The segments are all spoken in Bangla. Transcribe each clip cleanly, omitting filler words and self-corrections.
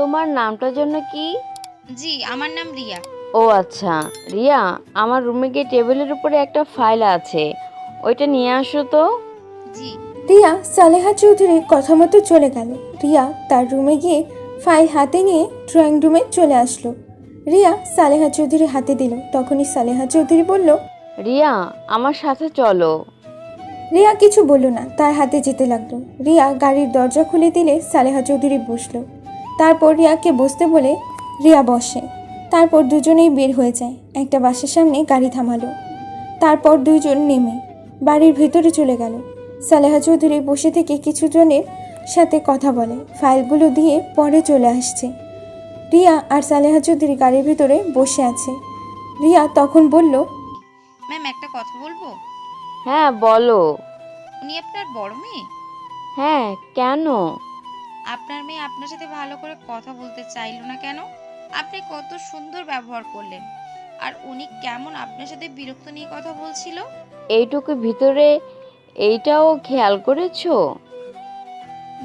তোমার নামটার জন্য কি? জি, আমার নাম রিয়া। ও আচ্ছা, রিয়া, আমার রুমে গিয়ে টেবিলের উপরে একটা ফাইল আছে, ওইটা নিয়ে আসো তো। জি। রিয়া সালেহা চৌধুরীর কথা মতো চলে গেল। রিয়া তার রুমে গিয়ে ফাইল হাতে নিয়ে ড্রয়িং রুমে চলে আসলো। রিয়া সালেহা চৌধুরী হাতে দিল, তখনই সালেহা চৌধুরী বলল, রিয়া, আমার সাথে চলো। রিয়া কিছু বলল না, তার হাতে যেতে লাগলো। রিয়া গাড়ির দরজা খুলে দিলে সালেহা চৌধুরী বসলো। তারপর রিয়াকে বসতে বলে রিয়া বসে। তারপর দুজনেই বের হয়ে যায়। একটা বাসের সামনে গাড়ি থামালো। তারপর দুইজন নেমে বাড়ির ভেতরে চলে গেল। সালেহা চৌধুরী বসে থেকে কিছু জনের সাথে কথা বলে, ফাইলগুলো দিয়ে পরে চলে আসছে। রিয়া আর সালেহা চৌধুরী গাড়ির ভিতরে বসে আছে। রিয়া তখন বলল, ম্যাম, একটা কথা বলবো? হ্যাঁ বলো। উনি আপনার বড় মেয়ে? হ্যাঁ, কেন? আপনার মেয়ে আপনার সাথে ভালো করে কথা বলতে চাইলো না কেন? আপনি কত সুন্দর ব্যবহার করলেন, আর উনি কেমন আপনার সাথে বিরক্ত নিয়ে কথা বলছিল। এইটুকু ভিতরে এইটাও খেয়াল করেছো?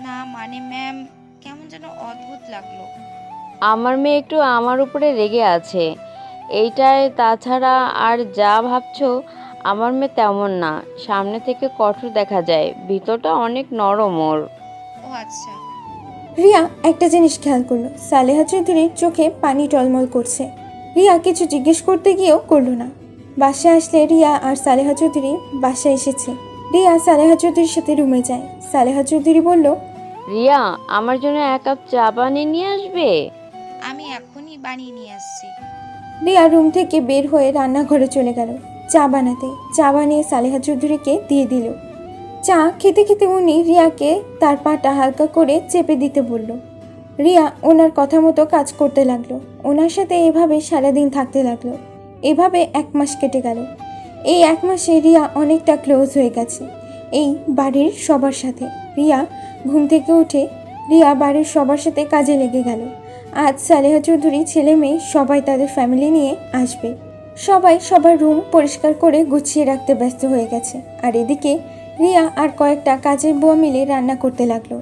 না মানে ম্যাম, কেমন যেন অদ্ভুত লাগলো। আমার মেয়ে একটু আমার উপরে রেগে আছে এইটাই, তাছাড়া আর যা ভাবছো আমার মেয়ে তেমন না। সামনে থেকে কঠোর দেখা যায়, ভিতরটা অনেক নরম ওর। ও আচ্ছা। রিয়া একটা জিনিস খেয়াল করলো, সালেহা চৌধুরীর চোখে পানি টলমল করছে। রিয়া কিছু জিজ্ঞেস করতে গিয়েও করলো না। বাসায় আসলে রিয়া আর সালেহা চৌধুরী বাসায় এসেছে। রিয়া সালেহা চৌধুরীর সাথে রুমে যায়। সালেহা চৌধুরী বলল, রিয়া, আমার জন্য এক কাপ চা বানিয়ে নিয়ে আসবে? আমি এখনই বানিয়ে নিয়ে আসছি। রিয়া রুম থেকে বের হয়ে রান্নাঘরে চলে গেল চা বানাতে। চা বানিয়ে সালেহা চৌধুরীকে দিয়ে দিল। চা খেতে খেতে উনি রিয়াকে তার পাটা হালকা করে চেপে দিতে বলল। রিয়া ওনার কথা মতো কাজ করতে লাগলো। ওনার সাথে এভাবে সারাদিন থাকতে লাগলো। এভাবে 1 মাস কেটে গেল। এই 1 মাসে রিয়া অনেকটা ক্লোজ হয়ে গেছে এই বাড়ির সবার সাথে। রিয়া ঘুম থেকে উঠে রিয়া বাড়ির সবার সাথে কাজে লেগে গেল। আজ সালেহা চৌধুরী ছেলে মেয়ে সবাই তাদের ফ্যামিলি নিয়ে আসবে। সবাই সবার রুম পরিষ্কার করে গুছিয়ে রাখতে ব্যস্ত হয়ে গেছে। আর এদিকে রিয়া আর কয়েকটা কাজের বুয়া মিলে রান্না করতে লাগলো।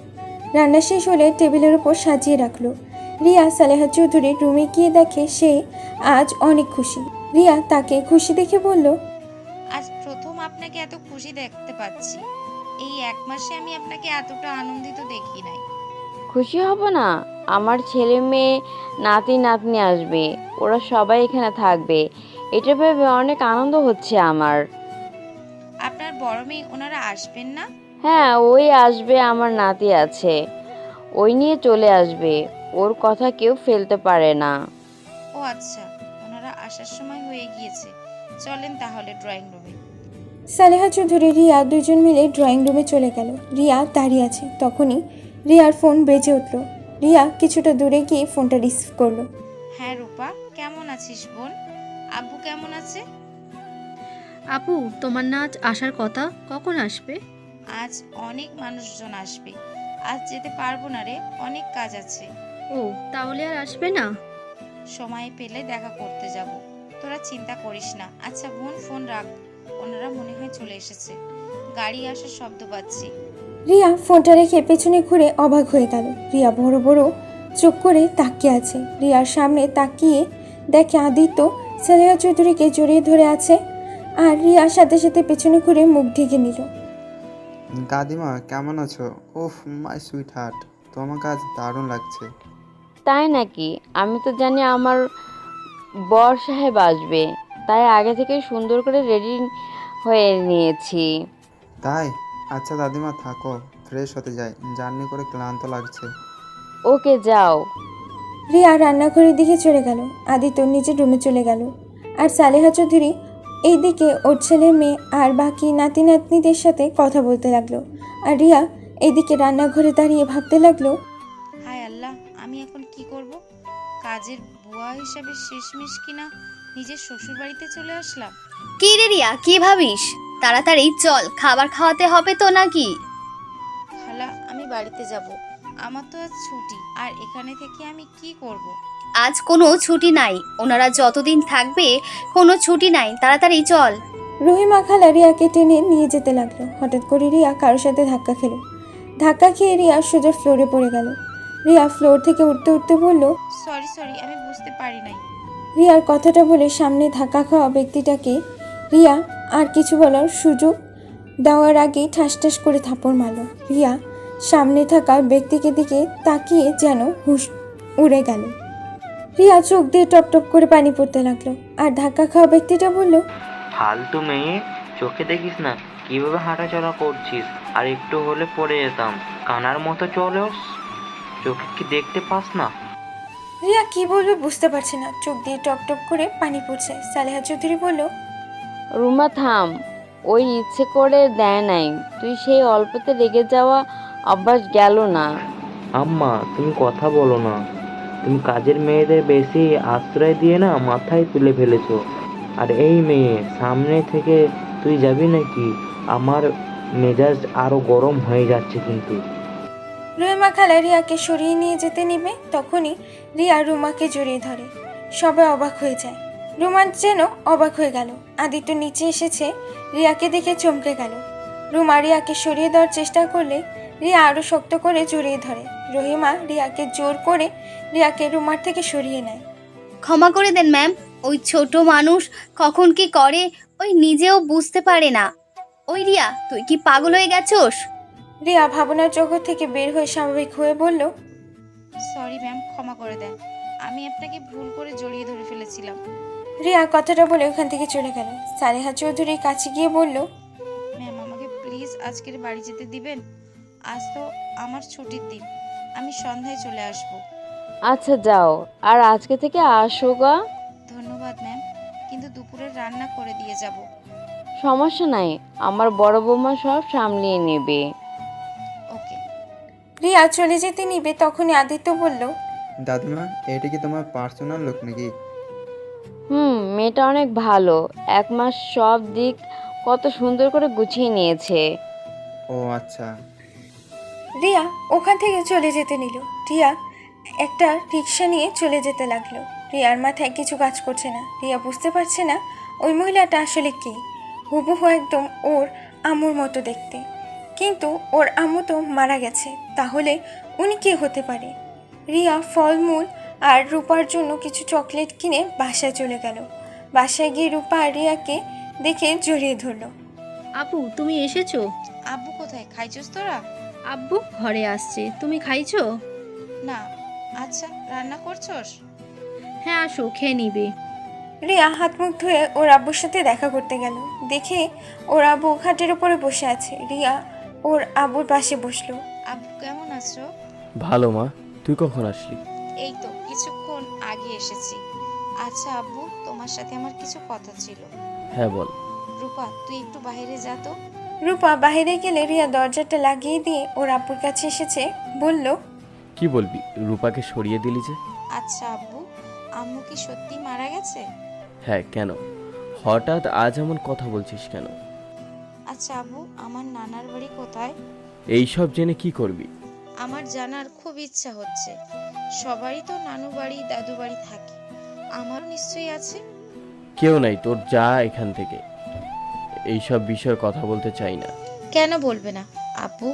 রান্না শেষ হলে টেবিলের উপর সাজিয়ে রাখলো। রিয়া সালেহা চৌধুরীর রুমে গিয়ে দেখে সে আজ অনেক খুশি। রিয়া তাকে খুশি দেখে বলল, আজ প্রথম আপনাকে এত খুশি দেখতে পাচ্ছি। এই 1 মাসে আমি আপনাকে এতটা আনন্দিত দেখি নাই। খুশি হব না? আমার ছেলে মেয়ে নাতি নাতনি আসবে, ওরা সবাই এখানে থাকবে, এটা ভেবে অনেক আনন্দ হচ্ছে আমার। আপনার বড় মেয়ে ওনারা আসবেন না? হ্যাঁ, ওই আসবে, আমার নাতি আছে, ওই নিয়ে চলে আসবে, ওর কথা কেউ ফেলতে পারে না। ও আচ্ছা, ওনারা আসার সময় হয়ে গিয়েছে। চলেন তাহলে ড্রয়িং রুমে। সালেহা চৌধুরী রিয়া দুজন মিলে ড্রয়িং রুমে চলে গেল। রিয়া দাঁড়িয়ে আছে, তখনই রিয়ার ফোন বেজে উঠল। রিয়া কিছুটা দূরে গিয়ে ফোনটা রিসিভ করলো। হ্যাঁ রূপা, কেমন আছিস বোন? আব্বু কেমন আছে? আপু, তোমার না আজ আসার কথা, কখন আসবে? আজ অনেক মানুষজন আসবে, আজ যেতে পারবো না রে, অনেক কাজ আছে। ও, তাহলে আর আসবে না? সময় পেলে দেখা করতে যাব, তোরা চিন্তা করিস না। আচ্ছা বোন, ফোন রাখ, ওনারা মনে হয় চলে এসেছে, গাড়ি আসার শব্দ পাচ্ছি। রিয়া ফোনটা রেখে পেছনে ঘুরে অবাক হয়ে গেল। রিয়া বড় বড় চোখ করে তাকিয়ে আছে। রিয়ার সামনে তাকিয়ে দেখে আদিত্য সালেহা চৌধুরীকে জড়িয়ে ধরে আছে। আর রিয়ার সাথে সাথে পেছনে ঘুরে মুখ ঢেকে নিল। দাদিমা কেমন আছো? উফ, মাই সুইট হার্ট, তোমাকে আজ দারুণ লাগছে। তাই নাকি? আমি তো জানি আমার বর সাহেব আসবে, তাই আগে থেকে সুন্দর করে রেডি হয়ে নিয়েছি। তাই? আচ্ছা দাদিমা থাকো, ফ্রেশ হতে যাই, জার্নি করে ক্লান্ত লাগছে। ওকে, যাও। রিয়া রান্নাঘরের দিকে চলে গেল। আদিত্য নিজের রুমে চলে গেল। আর সালেহা চৌধুরী এইদিকে ওর ছেলে মেয়ে আর বাকি নাতি নাতনিদের সাথে কথা বলতে লাগলো। আর রিয়া এইদিকে রান্নাঘরে দাঁড়িয়ে ভাবতে লাগলো, হায় আল্লাহ, আমি এখন কি করব? কাজের বুয়া হিসাবে শেষমেশ কিনা নিজের শ্বশুর বাড়িতে চলে আসলাম। কি রে রিয়া, কি ভাবিস? তাড়াতাড়ি চল, খাবার খাওয়াতে হবে তো নাকি? খালা, আমি বাড়িতে যাব, আমার তো আজ ছুটি, আর এখানে থেকে আমি কি করব? আজ কোনো ছুটি নাই, ওনারা যতদিন থাকবে কোনো ছুটি নাই, তাড়াতাড়ি চল। রহিমা খালা রিয়াকে টেনে নিয়ে যেতে লাগলো। হঠাৎ করে রিয়া কারোর সাথে ধাক্কা খেলো। ধাক্কা খেয়ে রিয়া সোজা ফ্লোরে পড়ে গেল। রিয়া ফ্লোর থেকে উঠতে উঠতে বলল। সরি সরি, আমি বুঝতে পারি নাই। রিয়ার কথাটা বলে সামনে ধাক্কা খাওয়া ব্যক্তিটাকে রিয়া আর কিছু বলার সুযোগ দেওয়ার আগেই ঠাস ঠাস করে থাপড় মারল। রিয়া সামনে থাকা ব্যক্তিকে দিকে তাকিয়ে যেন হুঁশ উড়ে গেল। রিয়া চোখ দিয়ে টপ টপ করে পানি পড়তে লাগলো। আর ধাক্কা খাওয়া ব্যক্তিটা বলল, ফালতু মেয়ে, চোখে দেখিস না কিভাবে হাঁটাচলা করছিস? আর একটু হলে পড়ে যেতাম। কানার মতো চলেস, চোখে কি দেখতে পাস না? রিয়া কি বলবে বুঝতে পারছে না, চোখ দিয়ে টপ টপ করে পানি পড়ছে। সালেহা চৌধুরী বলল, রুমা থাম, ওই ইচ্ছে করে দেয় নাই। তুই সেই অল্পতে রেগে যাওয়া অভ্যাস গেল না। আম্মা, তুমি কথা বলো না। তুমি কাজের মেয়েদের বেশি আশ্রয় দিয়ে না মাথায় তুলে ফেলেছো। আর এই মেয়ে সামনে থেকে তুই যাবি নাকি? আমার মেজাজ আরো গরম হয়ে যাচ্ছে কিন্তু। রহিমা খালা রিয়াকে সরিয়ে নিয়ে যেতে নিবে, তখনই রিয়া রুমাকে জড়িয়ে ধরে। সবাই অবাক হয়ে যায়। রুমা যেন অবাক হয়ে গেল। আদিত্য নিচে এসেছে, রিয়াকে দেখে চমকে গেল। রুমা রিয়াকে সরিয়ে দেওয়ার চেষ্টা করলে রিয়া আরো শক্ত করে জড়িয়ে ধরে। রহিমা রিয়াকে জোর করে রিয়াকে রুমার থেকে সরিয়ে নেয়। ক্ষমা করে দেন ম্যাম, ওই ছোট মানুষ কখন কি করে ওই নিজেও বুঝতে পারে না। ওই রিয়া, তুই কি পাগল হয়ে গেছোস? রিয়া ভাবনার জগৎ থেকে বের হয়ে স্বাভাবিক হয়ে বলল, সরি ম্যাম, ক্ষমা করে দেন। আমি আপনাকে ভুল করে জড়িয়ে ধরে ফেলেছিলাম। রিয়া কথাটা বলে ওখান থেকে চলে গেল। সালেহা চৌধুরীর কাছে গিয়ে বলল, ম্যাম, আমাকে প্লিজ আজকের বাড়ি যেতে দিবেন। আজ তো আমার ছুটির দিন, আমি সন্ধ্যায় চলে আসব। আচ্ছা যাও, আর আজকে থেকে আসো গা। ধন্যবাদ ম্যাম, কিন্তু দুপুরের রান্না করে দিয়ে যাব। সমস্যা নাই, আমার বড় বৌমা সব সামলিয়ে নেবে। ওকে। রিয়া চলে যেতে নিবে, তখনই আদিত্য বলল, দাদিমা, এটা কি তোমার পার্সোনাল লোক নাকি? মেয়েটা অনেক ভালো। 1 মাস সব দিক কত সুন্দর করে গুছিয়ে নিয়েছে। ও আচ্ছা। রিয়া ওখান থেকে চলে যেতে নিল। রিয়া একটা রিক্সা নিয়ে চলে যেতে লাগলো। রিয়ার মাথায় কিছু কাজ করছে না। রিয়া বুঝতে পারছে না ওই মহিলাটা আসলে কে। হুবহু একদম ওর আম্মুর মতো দেখতে, কিন্তু ওর আম্মু তো মারা গেছে। তাহলে উনি কে হতে পারে? রিয়া ফলমূল আর রূপার জন্য কিছু চকলেট কিনে বাসায় চলে গেল। বাসায় গিয়ে রূপা আর রিয়াকে দেখে জড়িয়ে ধরলো। আপু, তুমি এসেছো? আব্বু কোথায়? খাইছস তোরা? আব্বু ঘরে আসছে, তুমি খাইছো? না। আচ্ছা, রান্না করছস? হ্যাঁ, আসো, খেয়ে নিবে। রিয়া হাত মুখ ধুয়ে ওর আব্বুর সাথে দেখা করতে গেল। দেখে ওর আব্বু খাটের উপরে বসে আছে। রিয়া ওর আব্বুর পাশে বসলো। আব্বু কেমন আছো? ভালো মা, তুই কখন আসলি? এই তো কিছুক্ষণ আগে এসেছি। আচ্ছা আব্বু, তোমার সাথে আমার কিছু কথা ছিল। হ্যাঁ বল। রূপা, তুই একটু বাইরে যা তো। রূপা বাইরে গেলে রিয়া দরজাটা লাগিয়ে দিয়ে ওর আব্বুর কাছে এসেছে, বলল, কি বলবি, রূপাকে সরিয়ে দিলি যে? আচ্ছা আব্বু, আম্মু কি সত্যি মারা গেছে? হ্যাঁ, কেন? হঠাৎ আজ এমন কথা বলছিস কেন? আচ্ছা আব্বু, আমার নানার বাড়ি কোথায়? এইসব জেনে কি করবি? আমার জানার খুব ইচ্ছা হচ্ছে। সবারই তো নানু বাড়ি দাদু বাড়ি থাকে, আমারও নিশ্চয়ই আছে। কেউ নাই তোর, যা এখান থেকে। এইসব বিষয়ে কথা বলতে চাই না। কেন বলবে না আব্বু?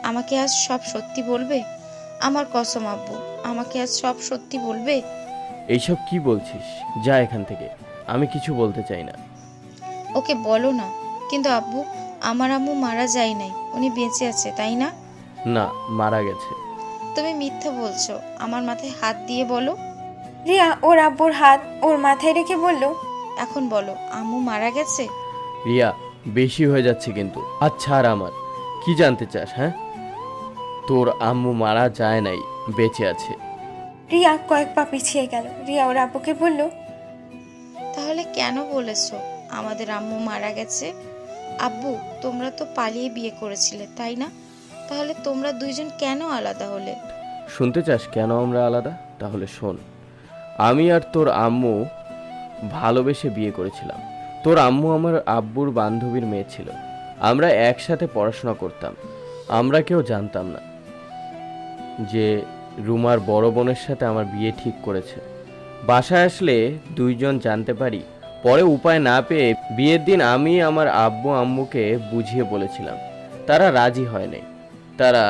আমাকে আজ সব সত্যি বলবে? আমার কসম আব্বু, আমাকে আজ সব সত্যি বলবে? এইসব কি বলছিস? যা এখান থেকে, আমি কিছু বলতে চাই না। ওকে বলো না। কিন্তু আব্বু, আমার আম্মু মারা যায় নাই, উনি বেঁচে আছে, তাই না? না, মারা গেছে। তুমি মিথ্যা বলছো। আমার মাথায় হাত দিয়ে বলো। রিয়া ওর আব্বুর হাত ওর মাথায় রেখে বলল, এখন বলো, আম্মু মারা গেছে? রিয়া, বেশি হয়ে যাচ্ছে কিন্তু। আচ্ছা, আর আমার কি জানতে চাস? হ্যাঁ, তোর আম্মু মারা যায় নাই, বেঁচে আছে। রিয়া কয়েক পা পিছিয়ে গেল। রিয়া ওর আব্বুকে বলল, তাহলে কেন বলেছো আমাদের আম্মু মারা গেছে? আব্বু, তোমরা তো পালিয়ে বিয়ে করেছিলে, তাই না? তাহলে তোমরা দুইজন কেন আলাদা হলে? শুনতে চাস কেন আমরা আলাদা? তাহলে শোন। আমি আর তোর আম্মু ভালোবেসে বিয়ে করেছিলাম। তোর আম্মু আমার আব্বুর বান্ধবীর মেয়ে ছিল। আমরা একসাথে পড়াশোনা করতাম। আমরা কেউ জানতাম না যে রুমার বড় বোনের সাথে আমার বিয়ে ঠিক করেছে। বাসায় আসলে দুইজন জানতে পারি। পরে উপায় না পেয়ে বিয়ের দিন আমি আমার আব্বু আম্মুকে বুঝিয়ে বলেছিলাম। তারা রাজি হয় নাই। তারা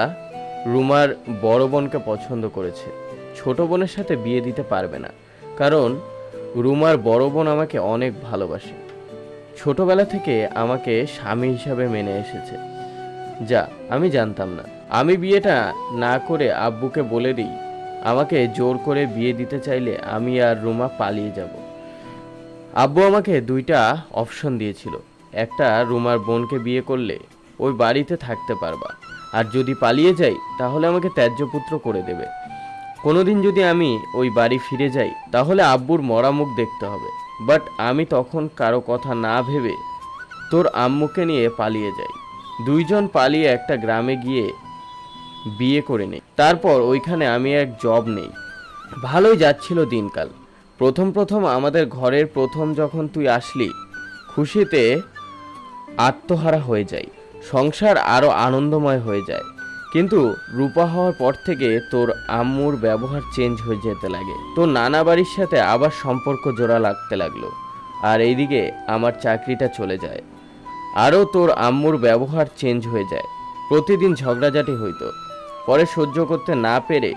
রুমার বড় বোনকে পছন্দ করেছে, ছোট বোনের সাথে বিয়ে দিতে পারবে না, কারণ রুমার বড় বোন আমাকে অনেক ভালোবাসে, ছোটবেলা থেকে আমাকে স্বামী হিসাবে মেনে এসেছে। যা, আমি জানতাম না। আমি বিয়েটা না করে আব্বুকে বলে দিই আমাকে জোর করে বিয়ে দিতে চাইলে আমি আর রুমা পালিয়ে যাব। আব্বু আমাকে দুইটা অপশন দিয়েছিল, একটা রুমার বোনকে বিয়ে করলে ওই বাড়িতে থাকতে পারবা, আর যদি পালিয়ে যাই তাহলে আমাকে ত্যায্যপুত্র করে দেবে। কোনোদিন যদি আমি ওই বাড়ি ফিরে যাই তাহলে আব্বুর মরা মুখ দেখতে হবে। বাট আমি তখন কারো কথা না ভেবে তোর আম্মুকে নিয়ে পালিয়ে যাই। দুইজন পালিয়ে একটা গ্রামে গিয়ে বিয়ে করে নেই। তারপর ওইখানে আমি এক জব নেই। ভালোই যাচ্ছিল দিনকাল। প্রথম প্রথম আমাদের ঘরের প্রথম যখন তুই আসলি, খুশিতে আত্মহারা হয়ে যাই, সংসার আরও আনন্দময় হয়ে যায়। কিন্তু রূপা হওয়ার পর থেকে তোর আম্মুর ব্যবহার চেঞ্জ হয়ে যেতে লাগে। তোর নানা বাড়ির সাথে আবার সম্পর্ক জোড়া লাগতে লাগলো, আর এইদিকে আমার চাকরিটা চলে যায়। আরও তোর আম্মুর ব্যবহার চেঞ্জ হয়ে যায়, প্রতিদিন ঝগড়াঝাটি হইতো। পরে সহ্য করতে না পেরে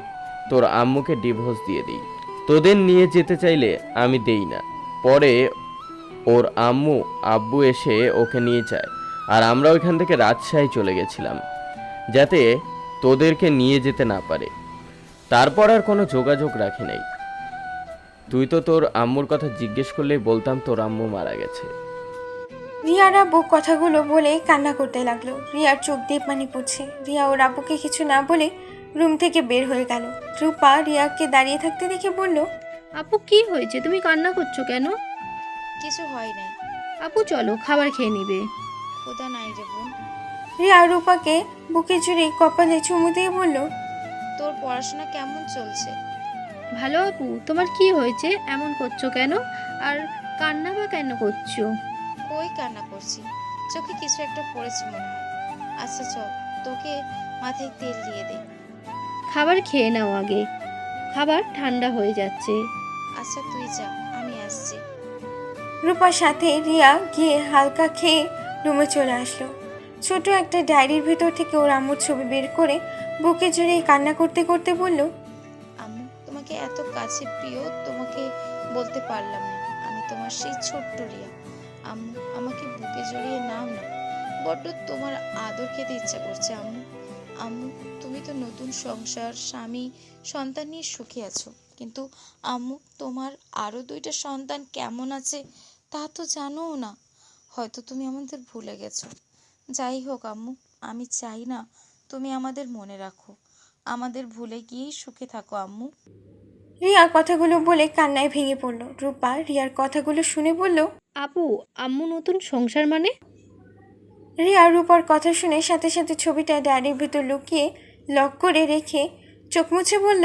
তোর আম্মুকে ডিভোর্স দিয়ে দিই। তোদের নিয়ে যেতে চাইলে আমি দেই না। পরে ওর আম্মু আব্বু এসে ওকে নিয়ে যায়, আর আমরা ওইখান থেকে রাজশাহী চলে গেছিলাম যাতে তোদেরকে নিয়ে যেতে না পারে। তারপর আর কোনো যোগাযোগ রাখি নাই। তুই তো তোর আম্মুর কথা জিজ্ঞেস করলেই বলতাম তোর আম্মু মারা গেছে। রিয়ার আব্বু কথাগুলো বলে কান্না করতে লাগলো। রিয়ার চোখ দিয়ে পানি পড়ছে। রিয়া ওর আব্বুকে কিছু না বলে রুম থেকে বের হয়ে গেল। রূপা রিয়াকে দাঁড়িয়ে থাকতে দেখে বলল, আপু কি হয়েছে, তুমি কান্না করছো কেন? কিছু হয় নাই। আপু চলো, খাবার খেয়ে নিবে। ক্ষুধা নাই রে বোন। রিয়া রূপাকে বুকে জুড়ে কপালে চুমু দিয়ে বলল, তোর পড়াশোনা কেমন চলছে? ভালো আপু, তোমার কি হয়েছে, এমন করছো কেন? আর কান্না বা কেন করছো? কই কান্না করছি, চোখে কিছু একটা পড়েছে মনে হয়। আচ্ছা চল, তোকে মাথায় তেল দিয়ে দে। খাবার খেয়ে নাও আগে, খাবার ঠান্ডা হয়ে যাচ্ছে। আচ্ছা তুই যা, আমি আসছি। রূপার সাথে রিয়া গিয়ে হালকা খেয়ে রুমে চলে আসলো। ছোট একটা ডায়েরির ভেতর থেকে ওর আম্মুর ছবি বের করে বুকে জড়িয়ে কান্না করতে করতে বলল, আম্মু তোমাকে এত কাছে প্রিয়, তোমাকে বলতে পারলাম না। আমি তোমার সেই ছোট্ট রিয়া। আম্মু আমাকে বুকে জড়িয়ে নাও না, বড্ড তোমার আদর খেতে ইচ্ছা করছে আম্মু। আম্মু তুমি তো নতুন সংসার, স্বামী, সন্তান নিয়ে সুখে আছো, কিন্তু আম্মু তোমার আরও 2টা সন্তান কেমন আছে তা তো জানোও না। হয়তো তুমি আমাদের ভুলে গেছো। যাই হোক আম্মু, আমি চাই না তুমি আমাদের মনে রাখো। আমাদের ভুলে গিয়েই সুখে থাকো আম্মু। রিয়া কথাগুলো বলে কান্নায় ভেঙে পড়ল। রূপা রিয়ার কথাগুলো শুনে বলল, আপু, আম্মু নতুন সংসার মানে? রিয়া রূপার কথা শুনে সাথে সাথে ছবিটা ডায়েরির ভিতর লুকিয়ে লক করে রেখে চোখ মুছে বলল,